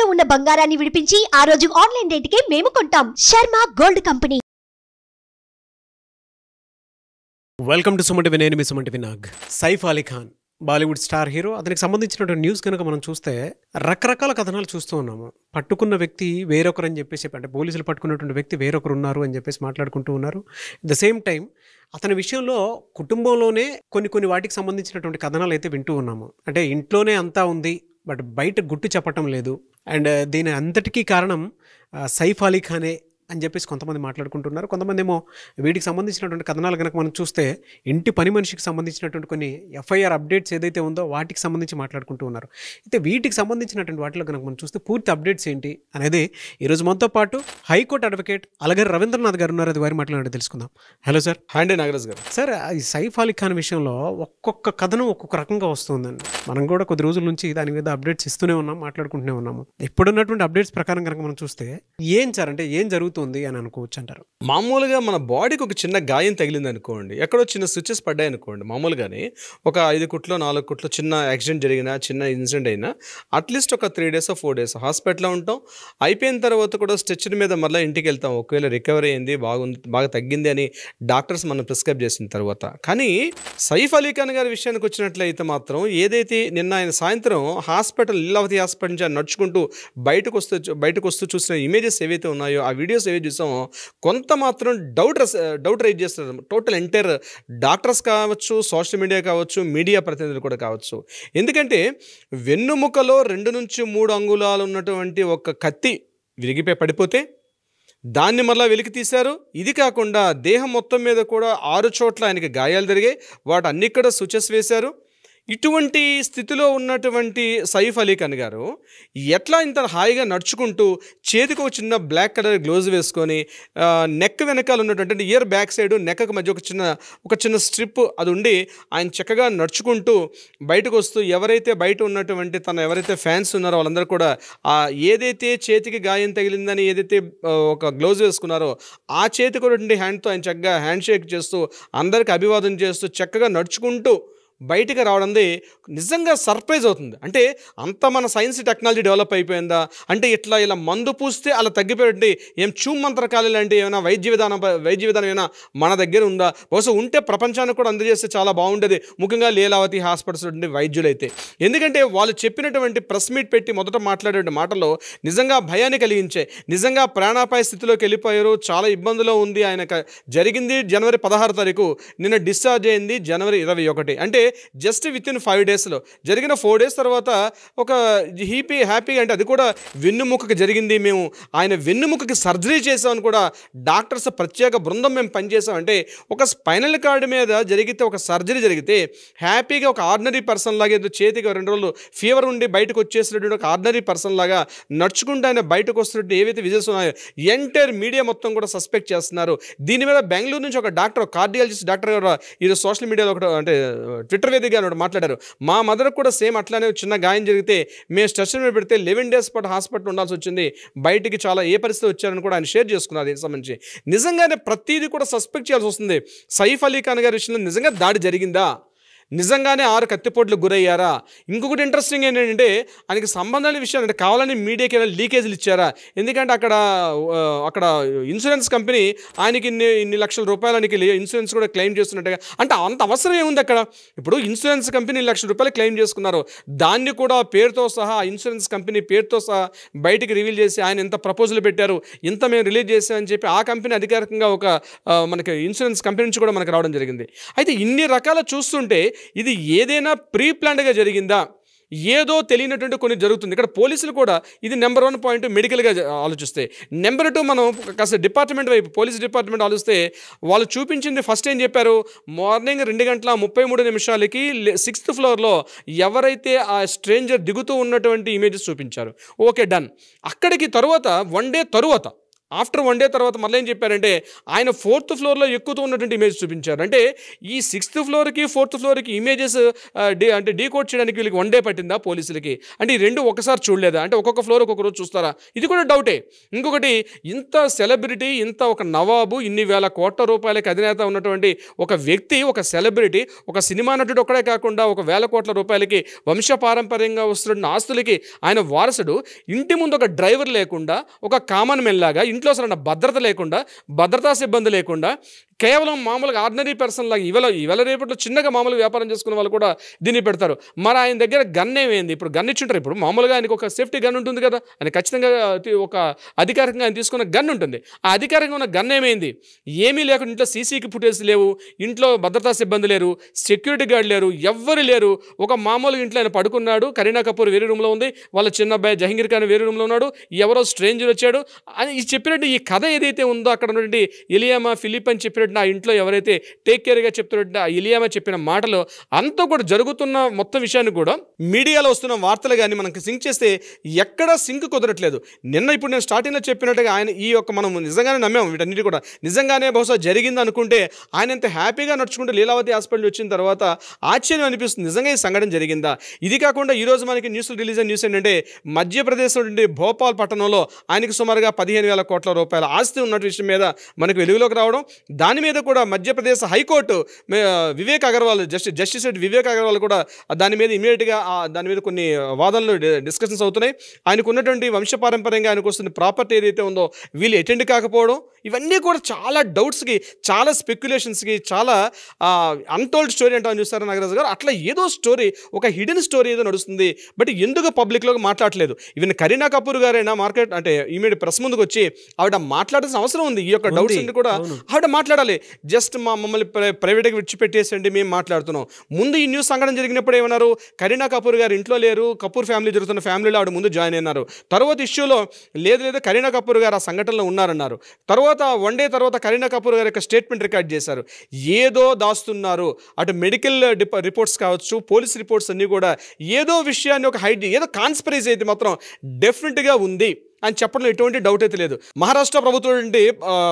తాకట్టులో ఉన్న బంగారాన్ని విడిపించి ఆ రోజు ఆన్లైన్ రేటుకే మేము కొంటాం. Sharma gold company. Welcome to Suman TV. నేను మీ Suman TV Nag. Saif Ali Khan Bollywood star hero. అతనికి సంబంధించినటువంటి న్యూస్ కనుక మనం చూస్తే రకరకాల కథనాలు చూస్తూ ఉన్నాము. పట్టుకున్న వ్యక్తి వేరొకరు అని చెప్పేసి, అంటే పోలీసులు పట్టుకున్నటువంటి వ్యక్తి వేరొకరు ఉన్నారు అని చెప్పేసి మాట్లాడుకుంటూ ఉన్నారు. ద సేమ్ టైం అతని విషయంలో కుటుంబంలోనే కొన్ని వాటికి సంబంధించినటువంటి కథనాలు అయితే వింటూ ఉన్నాము. అంటే ఇంట్లోనే అంతా ఉంది, బట్ బయట గుట్టు చెప్పటం లేదు. అండ్ దీని అంతటికీ కారణం సైఫ్ అలీ ఖానే అని చెప్పేసి కొంతమంది మాట్లాడుకుంటున్నారు. కొంతమంది ఏమో వీటికి సంబంధించినటువంటి కథనాలు కనుక మనం చూస్తే ఇంటి పని మనిషికి సంబంధించినటువంటి కొన్ని ఎఫ్ఐఆర్ అప్డేట్స్ ఏదైతే ఉందో వాటికి సంబంధించి మాట్లాడుకుంటూ ఉన్నారు. అయితే వీటికి సంబంధించినటువంటి వాటిలో కనుక మనం చూస్తే పూర్తి అప్డేట్స్ ఏంటి అనేది ఈరోజు మనతో పాటు హైకోర్టు అడ్వకేట్ అలగర్ రవీంద్రనాథ్ గారు ఉన్నారు. అది వారి మాట్లాడి తెలుసుకుందాం. Hello sir. హాండే నాగరాజ్ గారు. సార్, ఈ సైఫ్ అలీ ఖాన్ విషయంలో ఒక్కొక్క కథనం ఒక్కొక్క రకంగా వస్తుందండి. మనం కూడా కొద్ది రోజుల నుంచి దాని మీద అప్డేట్స్ ఇస్తూనే ఉన్నాం, మాట్లాడుకుంటూనే ఉన్నాము. ఇప్పుడున్నటువంటి అప్డేట్స్ ప్రకారం కనుక మనం చూస్తే ఏం సార్, అంటే ఏం జరుగుతుంది అని అనుకోవచ్చు అంటారు? మామూలుగా మన బాడీకి ఒక చిన్న గాయం తగిలింది అనుకోండి, ఎక్కడో చిన్న స్విచెస్ పడ్డాయి అనుకోండి, మామూలుగానే ఒక 5 కుట్లో 4 కుట్లో చిన్న యాక్సిడెంట్ జరిగినా, చిన్న ఇన్సిడెంట్ అయినా అట్లీస్ట్ ఒక 3 days 4 days హాస్పిటల్లో ఉంటాం. అయిపోయిన తర్వాత కూడా స్ట్రెచర్ మీద మళ్ళీ ఇంటికి వెళ్తాం. ఒకవేళ రికవరీ అయింది, బాగా తగ్గింది అని డాక్టర్స్ మనం ప్రిస్క్రైబ్ చేసిన తర్వాత. కానీ సైఫ్ అలీ ఖాన్ గారి విషయానికి వచ్చినట్లయితే మాత్రం ఏదైతే నిన్న ఆయన సాయంత్రం లీలావతి హాస్పిటల్ నుంచి నడుచుకుంటూ బయటకు వస్తూ చూసిన ఇమేజెస్ ఏవైతే ఉన్నాయో, ఆ వీడియోస్ ఏవైతే చూసామో, కొంత మాత్రం డౌట్ రైజ్ చేస్తారు. టోటల్ ఎంటైర్ డాక్టర్స్ కావచ్చు, సోషల్ మీడియా కావచ్చు, మీడియా ప్రతినిధులు కూడా కావచ్చు. ఎందుకంటే వెన్నుముకలో 2 నుంచి 3 అంగుళాలు ఉన్నటువంటి ఒక కత్తి విరిగిపోయి పడిపోతే దాన్ని మళ్ళీ వెలికి తీశారు. ఇది కాకుండా దేహం మొత్తం మీద కూడా 6 చోట్ల ఆయనకి గాయాలు జరిగాయి. వాటన్ని కూడా స్విచెస్ వేశారు. ఇటువంటి స్థితిలో ఉన్నటువంటి సైఫ్ అలీ ఖాన్ గారు ఎట్లా ఇంత హాయిగా నడుచుకుంటూ చేతికి ఒక చిన్న బ్లాక్ కలర్ గ్లోవ్స్ వేసుకొని నెక్ వెనకాల ఉన్నటువంటి ఇయర్ బ్యాక్ సైడ్ నెక్కకు మధ్య ఒక చిన్న స్ట్రిప్ అది ఉండి ఆయన చక్కగా నడుచుకుంటూ బయటకు వస్తూ ఎవరైతే బయట ఉన్నటువంటి ఎవరైతే ఫ్యాన్స్ ఉన్నారో వాళ్ళందరూ కూడా ఏదైతే చేతికి గాయం తగిలిందని ఏదైతే ఒక గ్లోవ్స్ వేసుకున్నారో ఆ చేతికి ఉన్నటువంటి హ్యాండ్తో ఆయన చక్కగా హ్యాండ్ షేక్ చేస్తూ అందరికి అభివాదం చేస్తూ చక్కగా నడుచుకుంటూ బయటికి రావడంది నిజంగా సర్ప్రైజ్ అవుతుంది. అంటే అంత మన సైన్స్ టెక్నాలజీ డెవలప్ అయిపోయిందా, అంటే ఇలా మందు పూస్తే అలా తగ్గిపోయింది, ఏం చూమంత్రకాలు లాంటి ఏమైనా వైద్య విధానం ఏమైనా మన దగ్గర ఉందా? బహుశా ఉంటే ప్రపంచానికి కూడా అందజేస్తే చాలా బాగుండేది, ముఖ్యంగా లీలావతి హాస్పిటల్స్ నుండి వైద్యులైతే. ఎందుకంటే వాళ్ళు చెప్పినటువంటి ప్రెస్ మీట్ పెట్టి మొదట మాట్లాడే మాటల్లో నిజంగా భయాన్ని కలిగించే, నిజంగా ప్రాణాపాయ స్థితిలోకి వెళ్ళిపోయారు, చాలా ఇబ్బందులో ఉంది. ఆయనకు జరిగింది January 16 నిన్న డిశ్చార్జ్ అయింది January 21. అంటే జస్ట్ విత్ ఇన్ 5 daysలో జరిగిన 4 days తర్వాత ఒక హ్యాపీగా, అంటే అది కూడా వెన్నుముకకి జరిగింది, మేము ఆయన వెన్నుముకకి సర్జరీ చేసామని కూడా డాక్టర్స్ ప్రత్యేక బృందం మేము పనిచేసాం. అంటే ఒక స్పైనల్ కార్డ్ మీద జరిగితే, ఒక సర్జరీ జరిగితే హ్యాపీగా ఒక ఆర్డినరీ పర్సన్ లాగా, ఏదో చేతికి 2 రోజులు ఫీవర్ ఉండి బయటకు వచ్చేసినటువంటి ఒక ఆర్డినరీ పర్సన్ లాగా నడుచుకుంటూ ఆయన బయటకు వస్తున్నట్టు ఏవైతే విజువల్స్ ఉన్నాయో ఎంటైర్ మీడియా మొత్తం కూడా సస్పెక్ట్ చేస్తున్నారు. దీని మీద బెంగళూరు నుంచి ఒక డాక్టర్, కార్డియాలజిస్ట్ డాక్టర్ గారు ఈరోజు సోషల్ మీడియాలో అంటే ట్విట్టర్ వేదికగా మాట్లాడారు. మా మదర్ కూడా సేమ్ అట్లానే చిన్న గాయం జరిగితే మేము స్ట్రెచర్ మీద పెడితే 11 days పాటు హాస్పిటల్ ఉండాల్సి వచ్చింది, బయటికి చాలా ఏ పరిస్థితి వచ్చారని కూడా ఆయన షేర్ చేసుకున్నారు. దీనికి సంబంధించి నిజంగానే ప్రతిదీ కూడా సస్పెక్ట్ చేయాల్సి వస్తుంది. సైఫ్ అలీ ఖాన్ గారి విషయంలో నిజంగా దాడి జరిగిందా, నిజంగానే 6 కత్తిపోట్లకు గురయ్యారా? ఇంకొకటి ఇంట్రెస్టింగ్ ఏంటంటే ఆయనకి సంబంధాల విషయాలు, అంటే కావాలని మీడియాకి ఏమైనా లీకేజీలు ఇచ్చారా? ఎందుకంటే అక్కడ ఇన్సూరెన్స్ కంపెనీ ఆయనకి ఇన్ని లక్షల రూపాయలు ఆయనకి ఇన్సూరెన్స్ కూడా క్లెయిమ్ చేస్తున్నట్టుగా, అంటే అంత అవసరం ఏముంది అక్కడ? ఇప్పుడు ఇన్సూరెన్స్ కంపెనీ 1 లక్ష రూపాయలు క్లెయిమ్ చేసుకున్నారు, దాన్ని కూడా పేరుతో సహా, ఇన్సూరెన్స్ కంపెనీ పేరుతో సహా బయటికి రివీల్ చేసి ఆయన ఎంత ప్రపోజల్ పెట్టారు, ఇంత మేము రిలీజ్ చేసామని చెప్పి ఆ కంపెనీ అధికారికంగా ఒక మనకి ఇన్సూరెన్స్ కంపెనీ నుంచి కూడా మనకు రావడం జరిగింది. అయితే ఇన్ని రకాల చూస్తుంటే ఇది ఏదైనా ప్రీ ప్లాన్డ్గా జరిగిందా, ఏదో తెలియనటువంటి కొన్ని జరుగుతుంది. ఇక్కడ పోలీసులు కూడా ఇది నెంబర్ 1 పాయింట్ మెడికల్గా ఆలోచిస్తే. నెంబర్ 2 మనం కాస్త డిపార్ట్మెంట్ వైపు, పోలీస్ డిపార్ట్మెంట్ ఆలోచిస్తే వాళ్ళు చూపించింది ఫస్ట్ ఏం చెప్పారు, మార్నింగ్ 2:33 6th floorలో ఎవరైతే ఆ స్ట్రేంజర్ దిగుతూ ఉన్నటువంటి ఇమేజెస్ చూపించారు. Okay, done. అక్కడికి తరువాత 1 day తరువాత ఆఫ్టర్ 1 డే తర్వాత మళ్ళీ ఏం చెప్పారంటే ఆయన 4th ఫ్లోర్లో ఎక్కుతూ ఉన్నటువంటి ఇమేజ్ చూపించారు. అంటే ఈ 6th ఫ్లోర్కి 4th ఫ్లోర్కి ఇమేజెస్ అంటే డీకోడ్ చేయడానికి వీళ్ళకి 1 డే పట్టిందా పోలీసులకి? అంటే ఈ రెండు ఒకసారి చూడలేదా? అంటే ఒక్కొక్క ఫ్లోర్ ఒక్కొక్క రోజు చూస్తారా? ఇది కూడా డౌటే. ఇంకొకటి, ఇంత సెలబ్రిటీ, ఇంత ఒక నవాబు, ఇన్ని వేల కోట్ల రూపాయలకి అధినేత ఉన్నటువంటి ఒక వ్యక్తి, ఒక సెలబ్రిటీ, ఒక సినిమా నటుడు ఒక్కడే కాకుండా ఒక వేల కోట్ల రూపాయలకి వంశపారంపర్యంగా వస్తున్న ఆస్తులకి ఆయన వారసుడు, ఇంటి ముందు ఒక డ్రైవర్ లేకుండా, ఒక కామన్ మెన్ లాగా, ఇంట్లో అసలు భద్రత లేకుండా, భద్రతా సిబ్బంది లేకుండా, కేవలం మామూలుగా ఆర్డినరీ పర్సన్ లాగా ఇవాళ రేపట్లో చిన్నగా మామూలుగా వ్యాపారం చేసుకునే వాళ్ళు కూడా దీన్ని పెడతారు. మరి ఆయన దగ్గర గన్ ఏమైంది? ఇప్పుడు గన్ ఇచ్చుంటారు. ఇప్పుడు మామూలుగా ఆయనకు ఒక సేఫ్టీ గన్ ఉంటుంది కదా, ఆయన ఖచ్చితంగా ఒక అధికారికంగా ఆయన తీసుకున్న గన్ ఉంటుంది. ఆ అధికారికంగా ఉన్న గన్ ఏమైంది? ఏమీ లేకుండా ఇంట్లో సీసీకి ఫుటేజ్ లేవు, ఇంట్లో భద్రతా సిబ్బంది లేరు, సెక్యూరిటీ గార్డ్ లేరు, ఎవ్వరు లేరు. ఒక మామూలుగా ఇంట్లో ఆయన పడుకున్నాడు. కరీనా కపూర్ వేరే రూమ్లో ఉంది, వాళ్ళ చిన్న అబ్బాయి జహంగీర్ ఖాన్ వేరే రూమ్లో ఉన్నాడు, ఎవరో స్ట్రేంజర్ వచ్చాడు అని చెప్పినట్టు ఈ కథ ఏదైతే ఉందో, అక్కడ ఉన్నటువంటి ఇలియామా ఫిలిప్ అని చెప్పినట్టు ఆ ఇంట్లో ఎవరైతే టేక్ కేర్గా చెప్తున్నట్టు ఆ ఇలియామా చెప్పిన మాటలు అంతా కూడా జరుగుతున్న మొత్తం విషయాన్ని కూడా మీడియాలో వస్తున్న వార్తలు కానీ మనకి సింక్ చేస్తే ఎక్కడ సింక్ కుదరట్లేదు. ఇప్పుడు నేను స్టార్టింగ్లో చెప్పినట్టుగా ఆయన ఈ యొక్క మనం నిజంగానే నమ్మాము వీటన్నిటి కూడా నిజంగానే బహుశా జరిగింది అనుకుంటే ఆయన ఎంత హ్యాపీగా నడుచుకుంటూ లీలావతి హాస్పిటల్ వచ్చిన తర్వాత ఆశ్చర్యం అనిపిస్తుంది, నిజంగా ఈ సంఘటన జరిగిందా? ఇది కాకుండా ఈరోజు మనకి న్యూస్లో రిలీజ్ అయిన న్యూస్ ఏంటంటే మధ్యప్రదేశ్ నుండి భోపాల్ పట్టణంలో ఆయనకు సుమారుగా 15,000 కోట్ల రూపాయల ఆస్తి ఉన్న విషయం మీద మనకు వెలుగులోకి రావడం, దాని మీద కూడా మధ్యప్రదేశ్ హైకోర్టు వివేక్ అగర్వాల్ జస్టిస్ వివేక్ అగర్వాల్ కూడా దాని మీద ఇమీడియట్గా దాని మీద కొన్ని వాదనలు డిస్కషన్స్ అవుతున్నాయి. ఆయనకు ఉన్నటువంటి వంశపారంపర్యంగా ఆయనకు వస్తున్న ప్రాపర్టీ ఏదైతే ఉందో వీళ్ళు అటెండ్ కాకపోవడం, ఇవన్నీ కూడా చాలా డౌట్స్కి, చాలా స్పెక్యులేషన్స్కి, చాలా అన్టోల్డ్ స్టోరీ అంటామని చూస్తారు నాగరాజు గారు. అట్లా ఏదో స్టోరీ, ఒక హిడెన్ స్టోరీ ఏదో నడుస్తుంది. బట్ ఎందుకు పబ్లిక్లోకి మాట్లాడలేదు? ఈవెన్ కరీనా కపూర్ గారైనా మార్కెట్ అంటే ఈమె ప్రెస్ ముందుకు వచ్చి ఆవిడ మాట్లాడాల్సిన అవసరం ఉంది. ఈ యొక్క డౌట్స్ అన్ని కూడా ఆవిడ మాట్లాడాలి. జస్ట్ మమ్మల్ని ప్రైవేట్గా విడిచిపెట్టేసండి, మేము మాట్లాడుతున్నాం. ముందు ఈ న్యూస్ సంఘటన జరిగినప్పుడు ఏమన్నారు? కరీనా కపూర్ గారు ఇంట్లో లేరు, కపూర్ ఫ్యామిలీ జరుగుతున్న ఫ్యామిలీలో ఆవిడ ముందు జాయిన్ అయినారు. తర్వాత ఇష్యూలో లేదు కరీనా కపూర్ గారు ఆ సంఘటనలో ఉన్నారన్నారు. తర్వాత 1 డే తర్వాత కరీనా కపూర్ గారి యొక్క స్టేట్మెంట్ రికార్డ్ చేశారు. ఏదో దాస్తున్నారు, అటు మెడికల్ రిపోర్ట్స్ కావచ్చు, పోలీస్ రిపోర్ట్స్ అన్నీ కూడా ఏదో విషయాన్ని ఒక హైడ్, ఏదో కాన్స్పిరసీ అయితే మాత్రం డెఫినెట్గా ఉంది అని చెప్పడంలో ఎటువంటి డౌట్ అయితే లేదు. మహారాష్ట్ర ప్రభుత్వం నుండి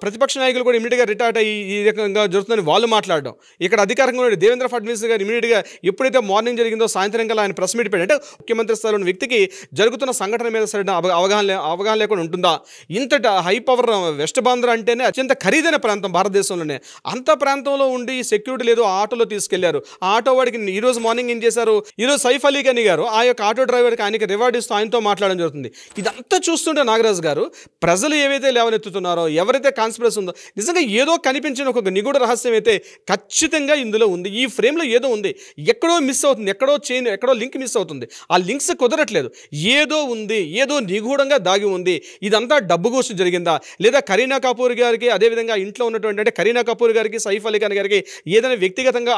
ప్రతిపక్ష నాయకులు కూడా ఇమీడియట్గా రిటార్ట్ అయ్యి ఈ రకంగా జరుగుతుందని వాళ్ళు మాట్లాడడం, ఇక్కడ అధికారంగా ఉన్న దేవేంద్ర ఫడ్నవీస్ గారు ఇమీడియట్గా ఎప్పుడైతే మార్నింగ్ జరిగిందో సాయంత్రం కల్లా ఆయన ప్రెస్ మీట్ పెట్టి, అంటే ముఖ్యమంత్రి స్థాయిలో ఉన్న వ్యక్తికి జరుగుతున్న సంఘటన మీద సరైన అవగాహన లేకుండా ఉంటుందా? ఇంతటి హై పవర్ వెస్ట్ బాంద్రా అంటేనే అత్యంత ఖరీదైన ప్రాంతం భారతదేశంలోనే, అంత ప్రాంతంలో ఉండి సెక్యూరిటీ లేదు, ఆటోలో తీసుకెళ్లారు. ఆ ఆటో వాడికి ఈరోజు మార్నింగ్ ఏం చేశారు? ఈరోజు సైఫ్ అలీ ఖాన్ గారు ఆ యొక్క ఆటో డ్రైవర్కి ఆయనకి రివార్డ్ ఇస్తూ ఆయనతో మాట్లాడడం జరుగుతుంది. ఇదంతా చూస్తుంటే నాగరాజు గారు, ప్రజలు ఏవైతే లేవనెత్తుతున్నారో, ఎవరైతే కాన్స్పిరసీ ఉందో, నిజంగా ఏదో కనిపించిన ఒక నిగూఢ రహస్యం అయితే ఖచ్చితంగా ఇందులో ఉంది. ఈ ఫ్రేమ్లో ఏదో ఉంది, ఎక్కడో మిస్ అవుతుంది, ఎక్కడో లింక్ మిస్ అవుతుంది. ఆ లింక్స్ కుదరట్లేదు. ఏదో ఉంది, ఏదో నిగూఢంగా దాగి ఉంది. ఇదంతా డబ్బు కోసం జరిగిందా, లేదా కరీనా కపూర్ గారికి అదేవిధంగా ఇంట్లో ఉన్నటువంటి, అంటే కరీనా కపూర్ గారికి సైఫ్ అలీ ఖాన్ గారికి ఏదైనా వ్యక్తిగతంగా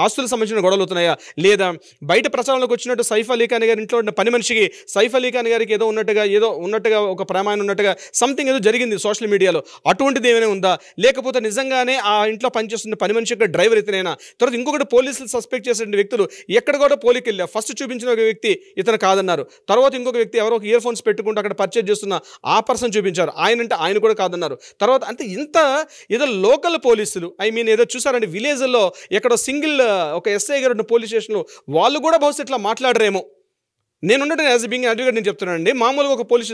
ఆస్తులకు సంబంధించిన గొడవలు అవుతున్నాయా, లేదా బయట ప్రచారంలోకి వచ్చినట్టు సైఫ్ అలీ ఖాన్ గారి ఇంట్లో ఉన్న పని మనిషికి సైఫ్ అలీ ఖాన్ గారికి ఏదో ఉన్నట్టుగా ఒక ప్రమాణం ఉన్నట్టుగా సంథింగ్ ఏదో జరిగింది సోషల్ మీడియాలో, అటువంటిది ఏమైనా ఉందా? లేకపోతే నిజంగానే ఆ ఇంట్లో పనిచేస్తున్న పని మనిషి యొక్క డ్రైవర్ ఇతనైనా? తర్వాత ఇంకొకటి పోలీసులు సస్పెక్ట్ చేసిన వ్యక్తులు ఎక్కడ కూడా పోలికి వెళ్ళా, ఫస్ట్ చూపించిన ఒక వ్యక్తి ఇతను కాదన్నారు. తర్వాత ఇంకొక వ్యక్తి ఎవరో ఇయర్ ఫోన్స్ పెట్టుకుంటూ అక్కడ పర్చేజ్ చేస్తున్న ఆ పర్సన్ చూపించారు, ఆయన కూడా కాదన్నారు. తర్వాత అంటే ఇంత ఏదో లోకల్ పోలీసులు, ఏదో చూసారండి విలేజ్లో ఎక్కడో సింగిల్ ఒక ఎస్ఐ గారు ఉన్న పోలీస్ స్టేషన్లో వాళ్ళు కూడా బహుశా ఇట్లా మాట్లాడరేమో. నేనున్నట్టు యాజ్ బీయింగ్ అడ్వకేట్ నేను చెప్తున్నానండి. మామూలుగా ఒక పోలీస్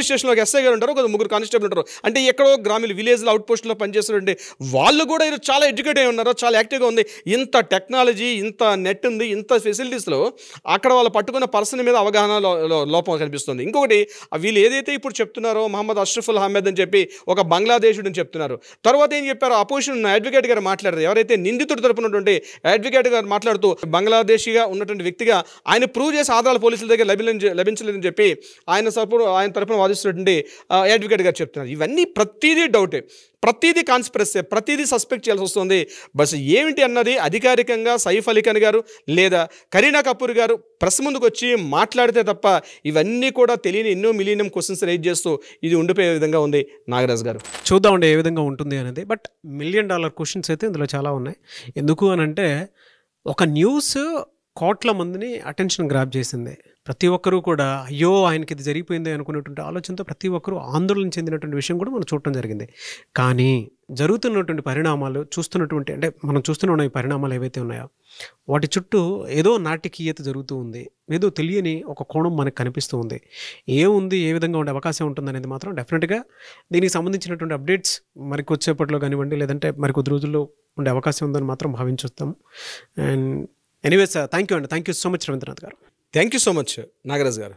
స్టేషన్లో ఒక ఎస్ఐ గారు ఉంటారు, ఒక 3 కానిస్టేబుల్ ఉంటారు. అంటే ఎక్కడో గ్రామీణ విలేజ్లో అవుట్ పోస్ట్లో పనిచేస్తుంటే వాళ్ళు కూడా ఇది చాలా ఎడ్యుకేట్ అయి ఉన్నారు, చాలా యాక్టివ్గా ఉంది. ఇంత టెక్నాలజీ, ఇంత నెట్ ఉంది, ఇంత ఫెసిలిటీస్లో అక్కడ వాళ్ళు పట్టుకున్న పర్సన్ మీద అవగాహన లోపం కనిపిస్తుంది. ఇంకొకటి, వీళ్ళు ఏదైతే ఇప్పుడు చెప్తున్నారో మహమ్మద్ అష్రఫుల్ అహ్మద్ అని చెప్పి ఒక బంగ్లాదేశుడు అని చెప్తున్నారు. తర్వాత ఏం చెప్పారో అపోజిషన్ అడ్వకేట్ గారు మాట్లాడారు, ఎవరైతే నిందితుడు తరపునటువంటి అడ్వకేట్ గారు మాట్లాడుతూ బంగ్లాదేశీగా ఉన్నటువంటి వ్యక్తిగా ఆయన ప్రూవ్ చేసి ఆధారాలు పోలీసుల దగ్గర లభించలేదని చెప్పి ఆయన తరపున వాదిస్తున్నటువంటి అడ్వకేట్ గారు చెప్తున్నారు. ఇవన్నీ ప్రతిదీ డౌటే, ప్రతిదీ కాన్స్పిరసీ, ప్రతిదీ సస్పెక్ట్ చేయాల్సి వస్తుంది. బస్ ఏమిటి అన్నది అధికారికంగా సైఫ్ అలీ ఖాన్ గారు లేదా కరీనా కపూర్ గారు ప్రెస్ ముందుకు వచ్చి మాట్లాడితే తప్ప ఇవన్నీ కూడా తెలియని ఎన్నో మిలియన్ క్వశ్చన్స్ రైజ్ చేస్తూ ఇది ఉండిపోయే విధంగా ఉంది. నాగరాజ్ గారు చూద్దామండి ఏ విధంగా ఉంటుంది అనేది. బట్ $1 మిలియన్ క్వశ్చన్స్ అయితే ఇందులో చాలా ఉన్నాయి. ఎందుకు అని అంటే, ఒక న్యూస్ కోట్ల మందిని అటెన్షన్ గ్రాప్ చేసింది. ప్రతి ఒక్కరూ కూడా అయ్యో ఆయనకి ఇది జరిగిపోయింది అనుకునేటువంటి ఆలోచనతో ప్రతి ఒక్కరూ ఆందోళన చెందినటువంటి విషయం కూడా మనం చూడటం జరిగింది. కానీ జరుగుతున్నటువంటి పరిణామాలు చూస్తున్నటువంటి అంటే మనం చూస్తున్న ఈ పరిణామాలు ఏవైతే ఉన్నాయో వాటి చుట్టూ ఏదో నాటకీయత జరుగుతూ ఉంది, ఏదో తెలియని ఒక కోణం మనకు కనిపిస్తూ ఉంది. ఏముంది, ఏ విధంగా ఉండే అవకాశం ఉంటుందనేది మాత్రం డెఫినెట్గా దీనికి సంబంధించినటువంటి అప్డేట్స్ మరికొచ్చేపట్లో కానివ్వండి, లేదంటే మరికొద్ది రోజుల్లో ఉండే అవకాశం ఉందని మాత్రం భావించొస్తాం. అండ్ ఎనీవేస్ థ్యాంక్ యూ అండి, thank you so much Ravindranath garu. Thank you so much Nagaraj గారు.